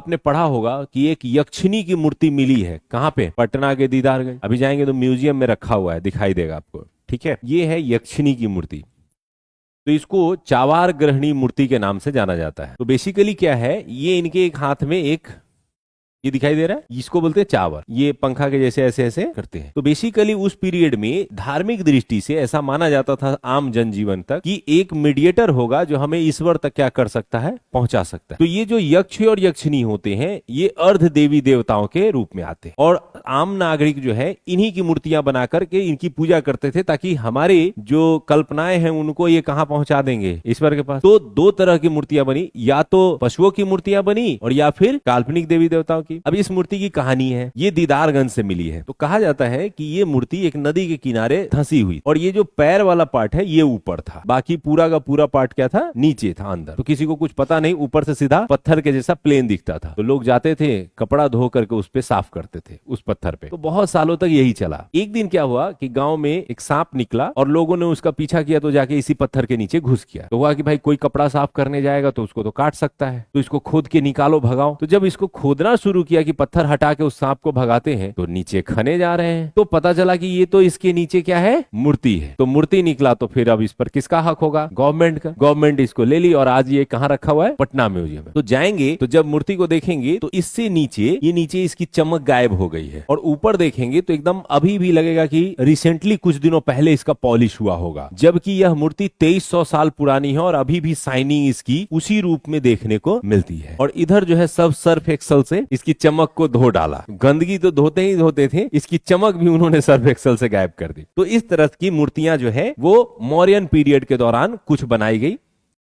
आपने पढ़ा होगा कि एक यक्षिणी की मूर्ति मिली है। कहाँ पे? पटना के दीदारगंज। अभी जाएंगे तो म्यूजियम में रखा हुआ है, दिखाई देगा आपको। ठीक है, ये है यक्षिणी की मूर्ति। तो इसको चावार ग्रहणी मूर्ति के नाम से जाना जाता है। तो बेसिकली क्या है, ये इनके एक हाथ में एक ये दिखाई दे रहा है, इसको बोलते हैं चावर। ये पंखा के जैसे ऐसे ऐसे करते हैं। तो बेसिकली उस पीरियड में धार्मिक दृष्टि से ऐसा माना जाता था आम जनजीवन तक कि एक मीडिएटर होगा जो हमें ईश्वर तक क्या कर सकता है, पहुंचा सकता है। तो ये जो यक्ष और यक्षिणी होते हैं ये अर्ध देवी देवताओं के रूप में आते हैं और आम नागरिक जो है इन्हीं की मूर्तियां बना करके इनकी पूजा करते थे ताकि हमारे जो कल्पनाएं हैं उनको ये कहां पहुंचा देंगे, ईश्वर के पास। तो दो तरह की मूर्तियां बनी, या तो पशुओं की मूर्तियां बनी और या फिर काल्पनिक देवी देवताओं की। अब इस मूर्ति की कहानी है, ये दीदारगंज से मिली है। तो कहा जाता है कि ये मूर्ति एक नदी के किनारे धंसी हुई और ये जो पैर वाला पार्ट है ये ऊपर था, बाकी पूरा का पूरा पार्ट क्या था, नीचे था अंदर। तो किसी को कुछ पता नहीं, ऊपर से सीधा पत्थर के जैसा प्लेन दिखता था। तो लोग जाते थे कपड़ा धो करके उस पे साफ करते थे उस पत्थर पे। तो बहुत सालों तक यही चला। एक दिन क्या हुआ कि गांव में एक सांप निकला और लोगों ने उसका पीछा किया तो जाके इसी पत्थर के नीचे घुस गया। तो हुआ कि भाई कोई कपड़ा साफ करने जाएगा तो उसको तो काट सकता है, तो इसको खोद के निकालो, भगाओ। तो जब इसको खोदना शुरू किया कि पत्थर हटा के उस सांप को भगाते हैं तो नीचे खने जा रहे हैं। तो पता चला कि ये तो इसके नीचे क्या है, मूर्ति है। तो मूर्ति निकला तो फिर अब इस पर किसका हक होगा, गवर्नमेंट का। गवर्नमेंट इसको ले ली और आज ये कहाँ रखा हुआ है, पटना म्यूजियम में। तो जाएंगे तो जब मूर्ति को देखेंगे तो इससे नीचे ये नीचे इसकी चमक गायब हो गई है और ऊपर देखेंगे तो एकदम अभी भी लगेगा कि रिसेंटली कुछ दिनों पहले इसका पॉलिश हुआ होगा, जबकि यह मूर्ति 2300 साल पुरानी है और अभी भी साइनिंग इसकी उसी रूप में देखने को मिलती है। और इधर जो है सब सर्फ एक्सल से इसकी चमक को धो डाला। गंदगी तो धोते ही धोते थे, इसकी चमक भी उन्होंने सर्फ एक्सल से गायब कर दी। तो इस तरह की मूर्तियां जो है वो मौर्यन पीरियड के दौरान कुछ बनाई गई